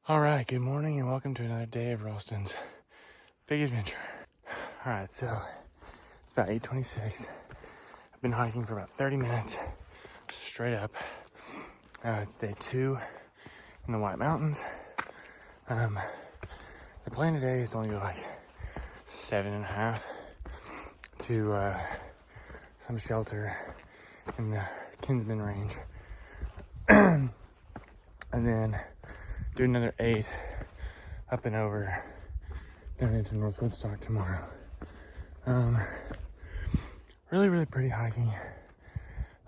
All right, good morning and welcome to another day of Ralston's big adventure. All right, so it's about 8:26. I've been hiking for about 30 minutes, straight up. It's day 2 in the White Mountains. The plan today is to only go like 7.5 to some shelter in the Kinsman range. And then do another 8 up and over down into North Woodstock tomorrow. Really pretty hiking.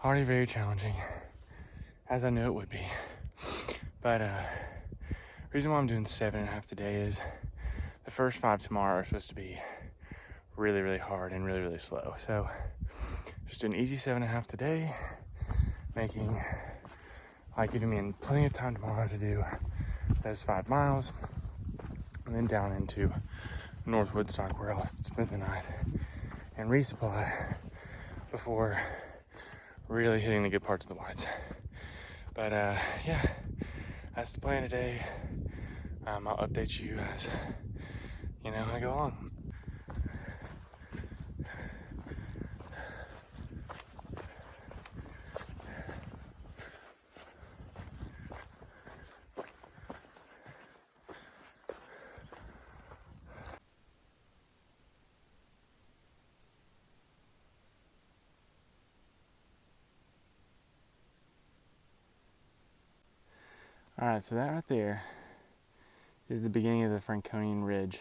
Already very challenging, as I knew it would be. But reason why I'm doing 7.5 today is the first 5 tomorrow are supposed to be really hard and really slow. So just an easy 7.5 today, giving me plenty of time tomorrow to do those 5 miles, and then down into North Woodstock where I'll spend the night and resupply before really hitting the good parts of the Whites. But yeah, that's the plan today. I'll update you as I go along. Alright, so that right there is the beginning of the Franconian Ridge.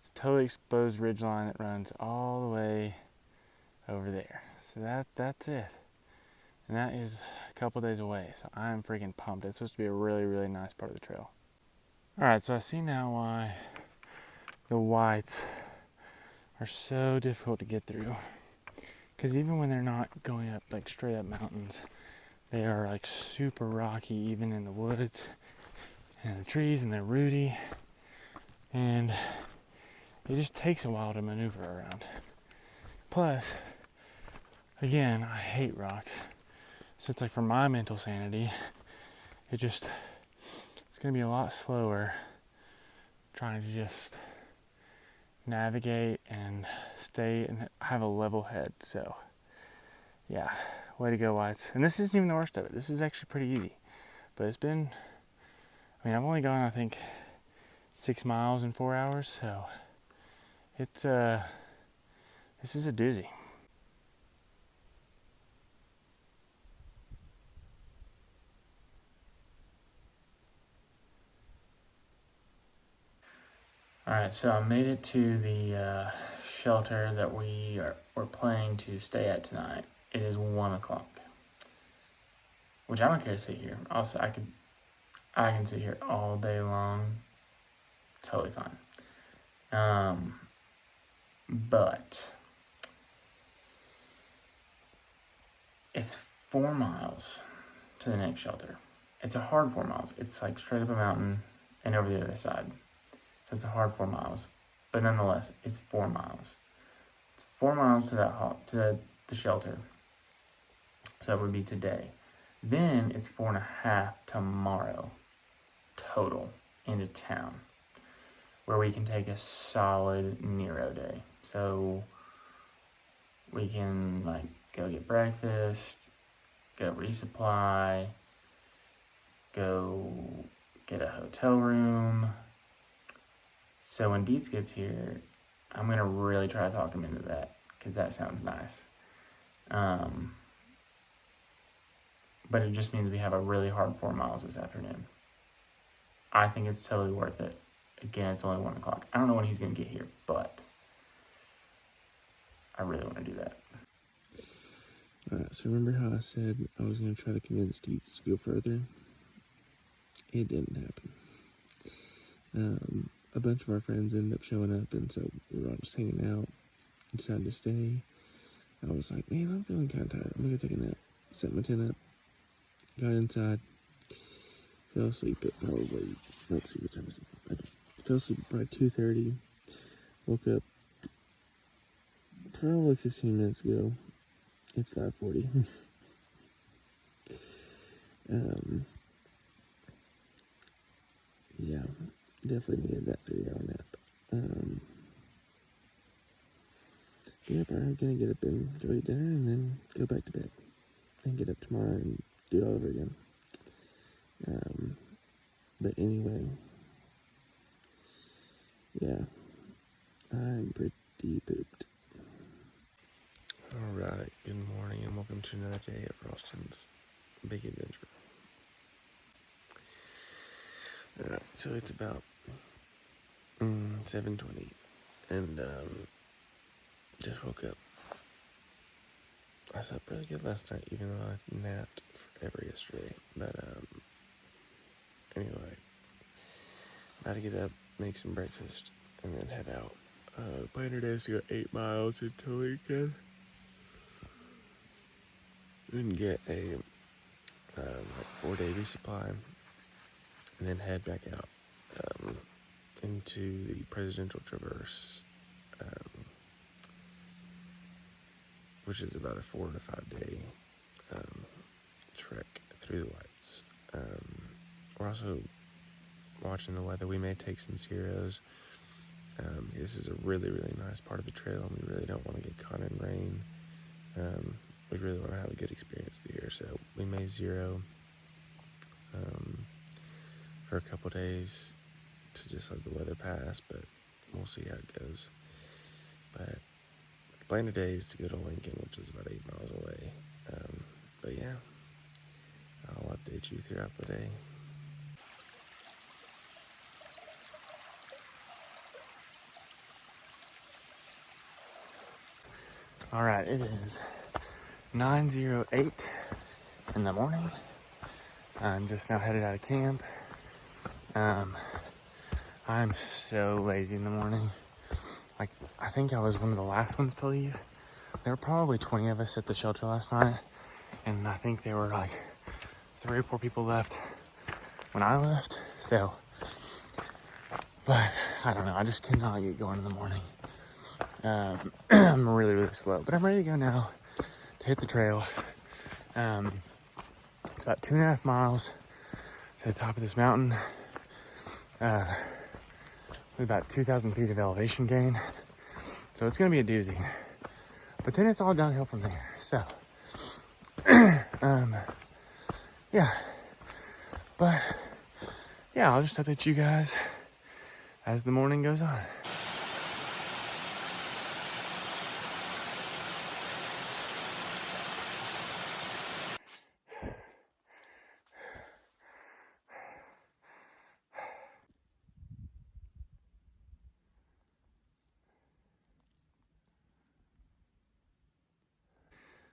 It's a totally exposed ridge line that runs all the way over there. So that's it. And that is a couple days away, so I am freaking pumped. It's supposed to be a really nice part of the trail. Alright, so I see now why the Whites are so difficult to get through. Because even when they're not going up like straight up mountains, they are like super rocky, even in the woods and the trees, and they're rooty, and it just takes a while to maneuver around. Plus, again, I hate rocks, so it's like for my mental sanity, it's gonna be a lot slower trying to just navigate and stay and have a level head. So yeah, way to go, Whites. And this isn't even the worst of it. This is actually pretty easy. But I've only gone, I think, 6 miles in 4 hours, so it's this is a doozy. Alright, so I made it to the shelter that we're planning to stay at tonight. It is 1 o'clock, which I don't care to sit here. Also, I can sit here all day long, totally fine. But it's 4 miles to the next shelter. It's a hard 4 miles. It's like straight up a mountain and over the other side. So it's a hard 4 miles, but nonetheless, it's 4 miles. It's 4 miles to the shelter. So that would be today. Then it's 4.5 tomorrow total into town, where we can take a solid Nero day. So we can go get breakfast, go resupply, go get a hotel room. So when Dietz gets here, I'm gonna really try to talk him into that, because that sounds nice. But it just means we have a really hard 4 miles this afternoon. I think it's totally worth it. Again, it's only 1 o'clock. I don't know when he's gonna get here, but I really want to do that. Alright, so remember how I said I was going to try to convince Dietz to go further? It didn't happen. A bunch of our friends ended up showing up, and so we were all just hanging out. I decided to stay. I was like, man, I'm feeling kind of tired. I'm going to go take a nap. Set my tent up. Got inside. Fell asleep at probably, let's see what time is it. Okay. Fell asleep at probably 2:30. Woke up probably 15 minutes ago. It's 5:40. yeah, definitely needed that 3-hour nap. Yeah, probably gonna get up and go eat dinner and then go back to bed and get up tomorrow and do it all over again. But anyway, yeah, I'm pretty pooped. Alright, good morning and welcome to another day of Ralston's Big Adventure. Alright, so it's about 7:20 and just woke up. I slept really good last night, even though I napped forever yesterday. But anyway, about to get up, make some breakfast, and then head out. Plan today is to go 8 miles until weekend. And get a 4-day resupply, and then head back out into the Presidential Traverse, which is about a 4 to 5 day trek through the lights. We're also watching the weather. We may take some zeros. This is a really, really nice part of the trail, and we really don't want to get caught in rain. We really want to have a good experience here, so we may zero for a couple days to just let the weather pass, but we'll see how it goes. But the plan today is to go to Lincoln, which is about 8 miles away. But yeah, I'll update you throughout the day. All right, it is 9:08 in the morning. I'm just now headed out of camp. I'm so lazy in the morning. Like, I think I was one of the last ones to leave. There were probably 20 of us at the shelter last night, and I think there were like 3 or 4 people left when I left. So, but I don't know. I just cannot get going in the morning. I'm really, really slow, but I'm ready to go now to hit the trail. It's about 2.5 miles to the top of this mountain. With about 2,000 feet of elevation gain. So it's gonna be a doozy. But then it's all downhill from there. So, yeah. But, yeah, I'll just update you guys as the morning goes on.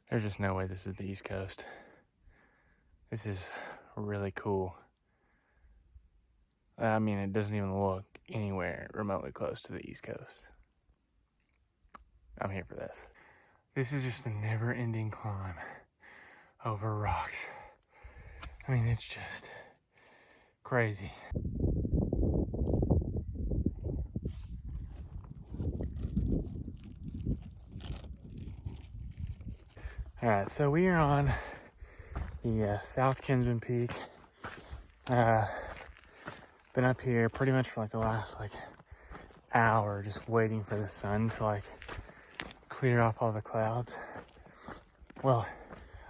There's just no way this is the East Coast. This is really cool. I mean, it doesn't even look anywhere remotely close to the East Coast. I'm here for this. This is just a never-ending climb over rocks. I mean, it's just crazy. All right, so we are on the South Kinsman Peak. Been up here pretty much for like the last hour, just waiting for the sun to clear off all the clouds. Well,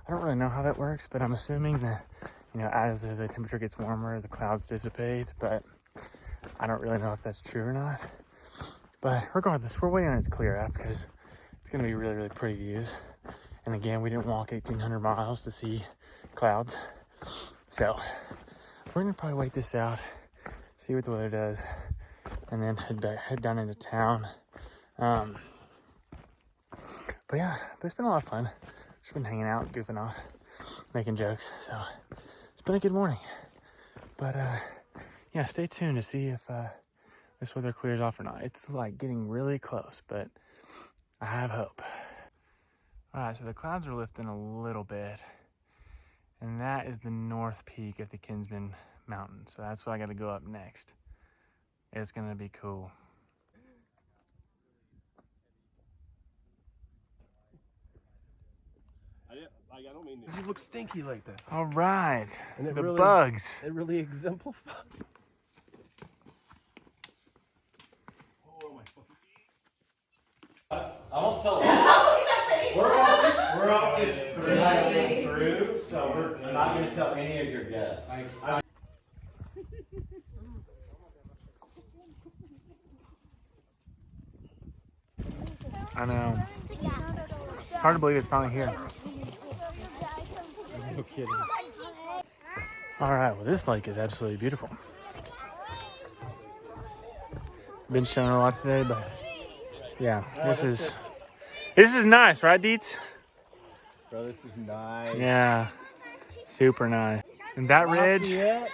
I don't really know how that works, but I'm assuming that, as the temperature gets warmer, the clouds dissipate, but I don't really know if that's true or not. But regardless, we're waiting on it to clear up because it's gonna be really, really pretty views. And again, we didn't walk 1,800 miles to see clouds. So we're gonna probably wait this out, see what the weather does, and then head down into town. But it's been a lot of fun. Just been hanging out, goofing off, making jokes. So it's been a good morning. But yeah, stay tuned to see if this weather clears off or not. It's getting really close, but I have hope. All right, so the clouds are lifting a little bit, and that is the north peak of the Kinsman Mountain. So that's what I got to go up next. It's gonna be cool. I don't mean this. You look stinky like that. All right, And bugs. It really exemplifies. I won't tell them. We're all just through, so I'm not going to tell any of your guests. I know. It's hard to believe it's finally here. No kidding. All right, well, this lake is absolutely beautiful. Been showing a lot today, but yeah, this is nice, right, Dietz? Bro, this is nice. Yeah, super nice. And that ridge, Lafayette,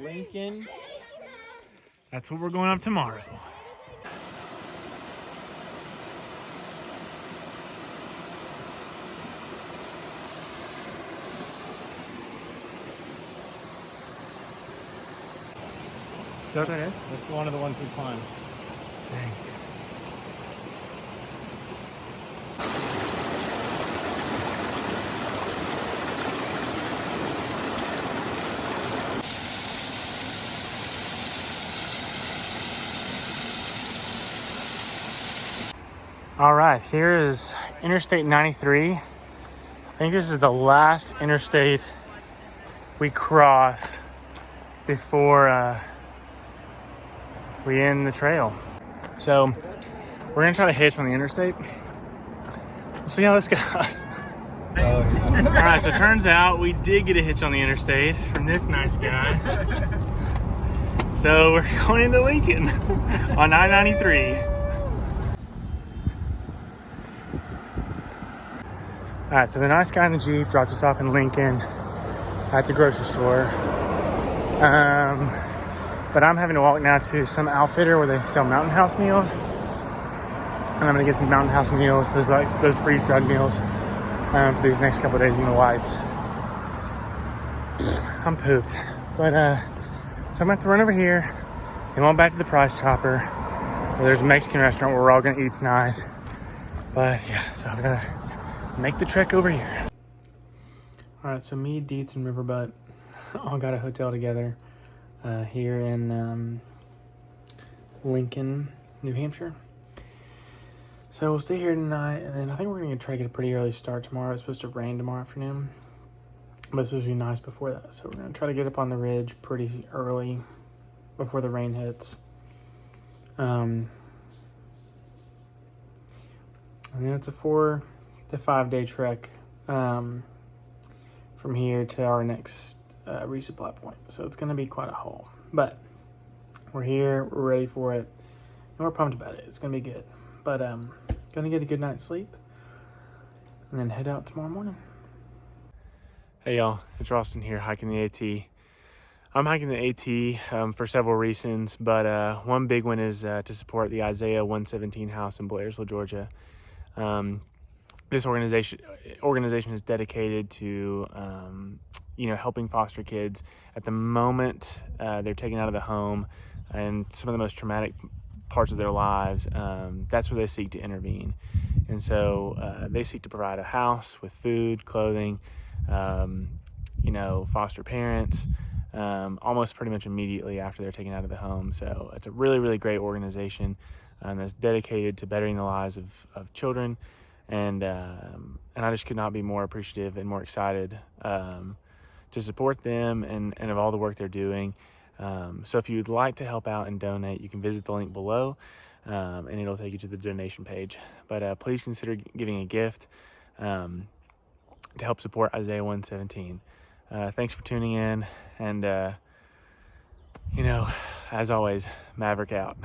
Lincoln. that's what we're going up tomorrow. Is that what that is? That's one of the ones we climbed. Dang. All right, here is Interstate 93. I think this is the last interstate we cross before we end the trail. So we're gonna try to hitch on the interstate. We'll see how this goes. All right, so it turns out we did get a hitch on the interstate from this nice guy. So we're going into Lincoln on I-93. All right, so the nice guy in the Jeep dropped us off in Lincoln at the grocery store. But I'm having to walk now to some outfitter where they sell Mountain House meals. And I'm gonna get some Mountain House meals, those freeze-dried meals, for these next couple of days in the lights. I'm pooped. But, so I'm gonna have to run over here and walk back to the Price Chopper, where there's a Mexican restaurant where we're all gonna eat tonight. But yeah, so I'm gonna make the trek over here. All right, so me, Dietz, and Riverbutt all got a hotel together here in Lincoln, New Hampshire. So we'll stay here tonight, and then I think we're gonna try to get a pretty early start tomorrow. It's supposed to rain tomorrow afternoon, but it's supposed to be nice before that. So we're gonna try to get up on the ridge pretty early before the rain hits. And then it's a 4 to 5 day trek from here to our next resupply point. So it's going to be quite a haul. But we're here, we're ready for it, and we're pumped about it. It's going to be good. But going to get a good night's sleep and then head out tomorrow morning. Hey y'all, it's Ralston here hiking the AT. I'm hiking the AT for several reasons, but one big one is to support the Isaiah 117 house in Blairsville, Georgia. This organization is dedicated to, helping foster kids at the moment they're taken out of the home and some of the most traumatic parts of their lives. That's where they seek to intervene. And so they seek to provide a house with food, clothing, foster parents, almost pretty much immediately after they're taken out of the home. So it's a really, really great organization that's dedicated to bettering the lives of children. And I just could not be more appreciative and more excited to support them and of all the work they're doing. So if you'd like to help out and donate, you can visit the link below, and it'll take you to the donation page. But please consider giving a gift to help support Isaiah 117. Thanks for tuning in, and as always, Maverick out.